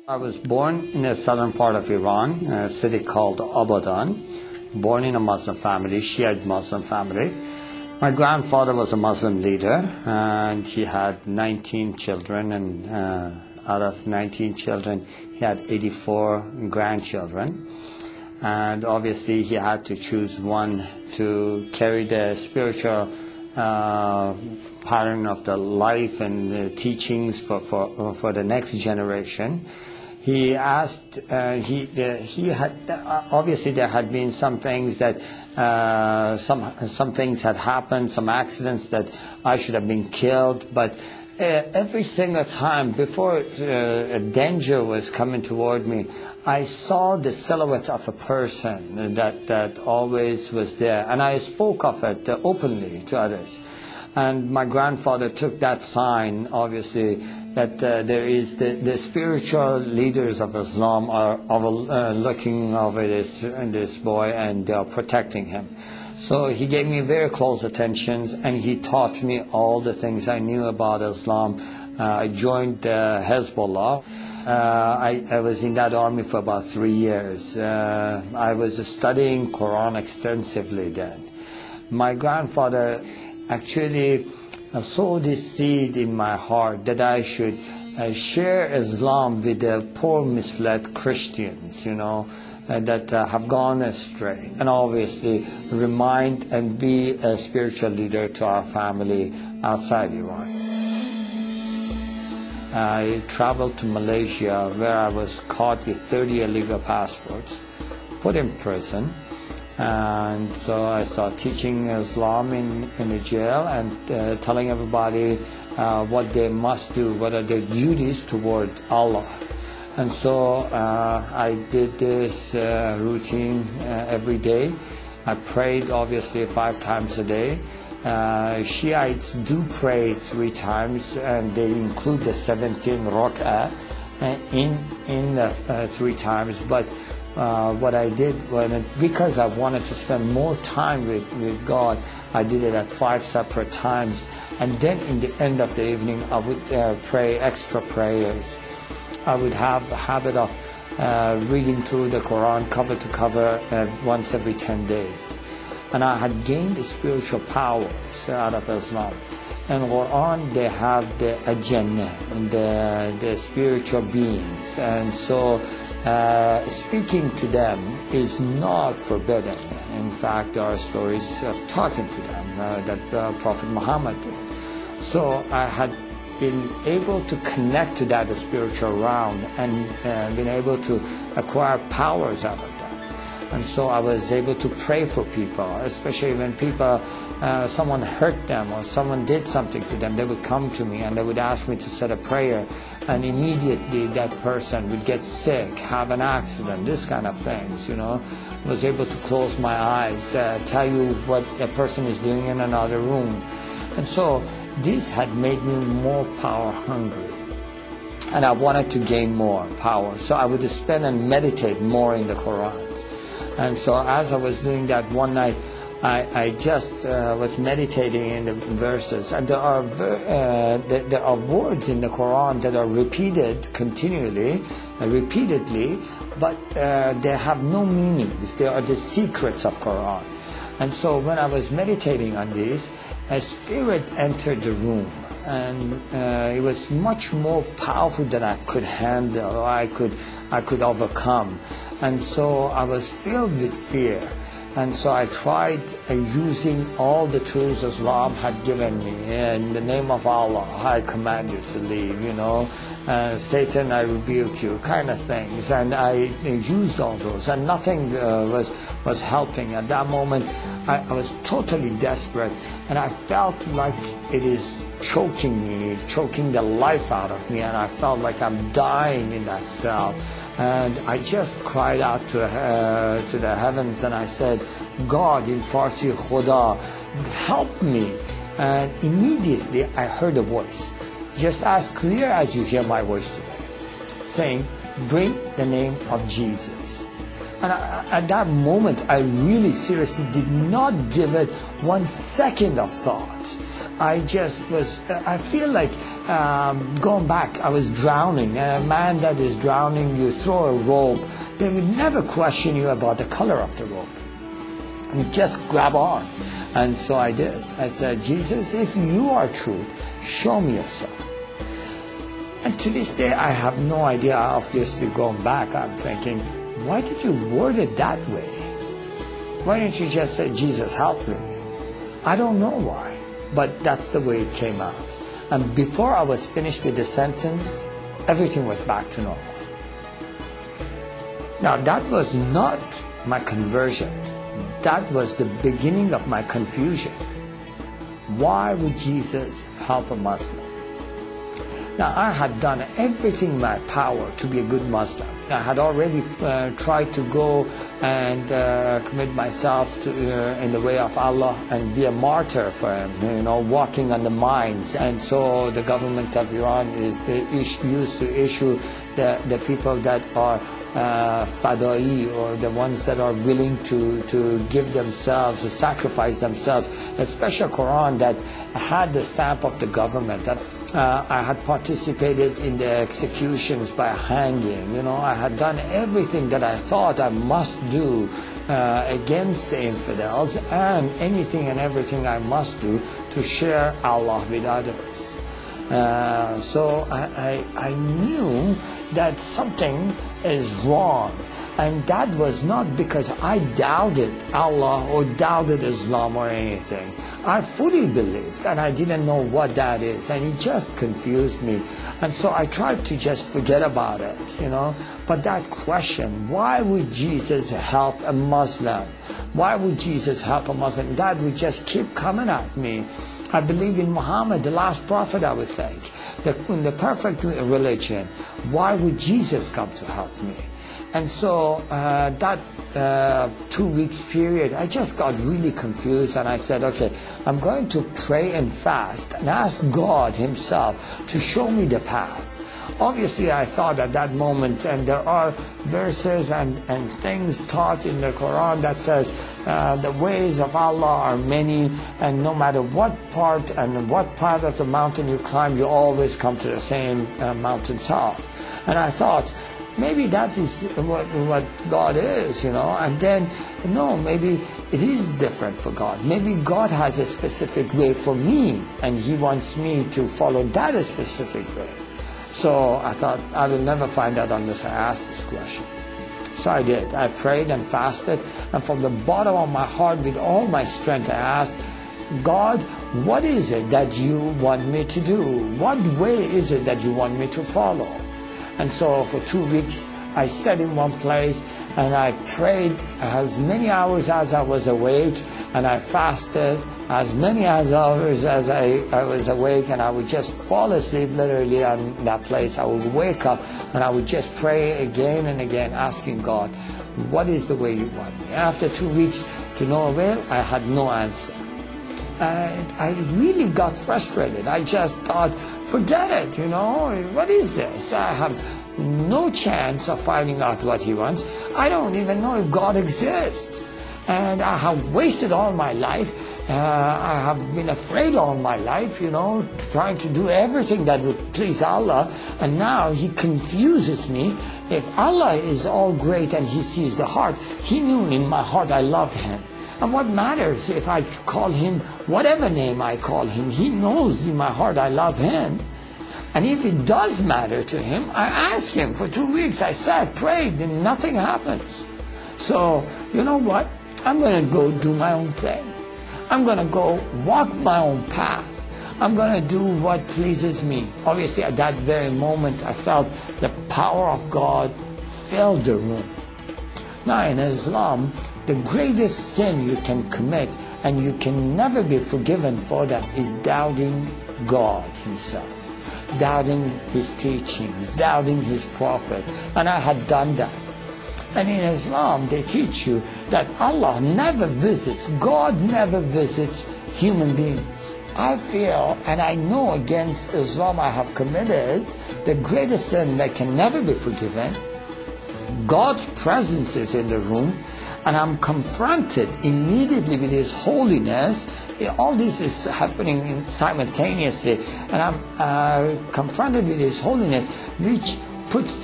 I was born in the southern part of Iran, a city called Abadan, born in a Muslim family, Shiite Muslim family. My grandfather was a Muslim leader, and he had 19 children, and out of 19 children, he had 84 grandchildren. And obviously, he had to choose one to carry the spiritual pattern of the life and the teachings for the next generation. He asked, he had, obviously there had been some things that, some things had happened, some accidents that I should have been killed, but every single time before a danger was coming toward me, I saw the silhouette of a person that always was there, and I spoke of it openly to others. And my grandfather took that sign, obviously, that there is the spiritual leaders of Islam are looking over this boy, and they are protecting him. So he gave me very close attentions, and he taught me all the things I knew about Islam. I joined Hezbollah. I was in that army for about 3 years. I was studying Quran extensively then. My grandfather actually sowed this seed in my heart that I should share Islam with the poor, misled Christians, that have gone astray, and obviously remind and be a spiritual leader to our family outside Iran. I traveled to Malaysia, where I was caught with 30 illegal passports, put in prison, and so I started teaching Islam in the jail and telling everybody what they must do, what are their duties toward Allah. And so I did this routine every day. I prayed obviously 5 times a day. Shiites do pray 3 times, and they include the 17 rak'ah in the 3 times. But what I did, because I wanted to spend more time with God, I did it at 5 separate times. And then in the end of the evening, I would pray extra prayers. I would have a habit of reading through the Quran cover to cover once every 10 days. And I had gained the spiritual powers out of Islam. In Quran, they have the Jannah and the spiritual beings. And so speaking to them is not forbidden. In fact, there are stories of talking to them that Prophet Muhammad did. So I had been able to connect to that spiritual realm and been able to acquire powers out of that. And so I was able to pray for people, especially when people, someone hurt them or someone did something to them. They would come to me and they would ask me to say a prayer, and immediately that person would get sick, have an accident, this kind of things, I was able to close my eyes, tell you what a person is doing in another room. And so this had made me more power hungry, and I wanted to gain more power. So I would spend and meditate more in the Quran. And so as I was doing that one night, I just was meditating in the verses, and there are words in the Quran that are repeated continually, repeatedly, but they have no meanings. They are the secrets of Quran. And so when I was meditating on this, a spirit entered the room, and it was much more powerful than I could handle, or I could overcome. And so I was filled with fear. And so I tried using all the tools Islam had given me. In the name of Allah, I command you to leave, Satan, I rebuke you, kind of things. And I used all those, and nothing was helping. At that moment, I was totally desperate, and I felt like it is choking me, choking the life out of me, and I felt like I'm dying in that cell. And I just cried out to the heavens, and I said, God, in Farsi, Khuda, help me. And immediately I heard a voice, just as clear as you hear my voice today, saying, bring the name of Jesus. And at that moment, I really seriously did not give it 1 second of thought. I feel like going back, I was drowning. A man that is drowning, you throw a rope, they would never question you about the color of the rope. And just grab on. And so I did. I said, Jesus, if you are true, show me yourself. And to this day, I have no idea. Obviously, going back, I'm thinking, why did you word it that way? Why didn't you just say, Jesus, help me? I don't know why, but that's the way it came out. And before I was finished with the sentence, everything was back to normal. Now, that was not my conversion. That was the beginning of my confusion. Why would Jesus help a Muslim? Now, I had done everything in my power to be a good Muslim. I had already tried to go and commit myself to, in the way of Allah and be a martyr for Him, walking on the mines. And so the government of Iran used to issue the people that are fadai, or the ones that are willing to give themselves, to sacrifice themselves, a special Quran that had the stamp of the government. I had participated in the executions by hanging. I had done everything that I thought I must do against the infidels, and anything and everything I must do to share Allah with others. So I knew that something is wrong, and that was not because I doubted Allah or doubted Islam or anything. I fully believed, and I didn't know what that is, and it just confused me. And so I tried to just forget about it, But that question, why would Jesus help a Muslim? Why would Jesus help a Muslim? That would just keep coming at me. I believe in Muhammad, the last prophet, I would think. In the perfect religion, why would Jesus come to help me? And so that 2 weeks period, I just got really confused, and I said, okay, I'm going to pray and fast and ask God Himself to show me the path. Obviously, I thought at that moment, and there are verses and things taught in the Quran that says the ways of Allah are many, and no matter what part of the mountain you climb, you always come to the same mountaintop. And I thought, maybe that is what God is, And then, no, maybe it is different for God. Maybe God has a specific way for me, and He wants me to follow that specific way. So I thought, I will never find out unless I ask this question. So I did. I prayed and fasted, and from the bottom of my heart, with all my strength, I asked, God, what is it that you want me to do? What way is it that you want me to follow? And so for 2 weeks, I sat in one place and I prayed as many hours as I was awake, and I fasted as many hours as I was awake, and I would just fall asleep literally on that place. I would wake up and I would just pray again and again, asking God, what is the way you want me? After 2 weeks, to no avail, I had no answer. And I really got frustrated. I just thought, forget it, what is this? I have no chance of finding out what He wants. I don't even know if God exists. And I have wasted all my life. I have been afraid all my life, trying to do everything that would please Allah. And now He confuses me. If Allah is all great and He sees the heart, He knew in my heart I love Him. And what matters if I call Him whatever name I call Him? He knows in my heart I love Him. And if it does matter to Him, I ask Him. For 2 weeks I sat, prayed, and nothing happens. So, you know what? I'm going to go do my own thing. I'm going to go walk my own path. I'm going to do what pleases me. Obviously, at that very moment, I felt the power of God filled the room. Now, in Islam, the greatest sin you can commit, and you can never be forgiven for that, is doubting God Himself, doubting His teachings, doubting His prophet. And I had done that. And in Islam, they teach you that Allah never visits, God never visits human beings. I feel, and I know against Islam I have committed the greatest sin that can never be forgiven. God's presence is in the room. and I'm confronted immediately with His holiness. All this is happening simultaneously, and I'm confronted with His holiness, which puts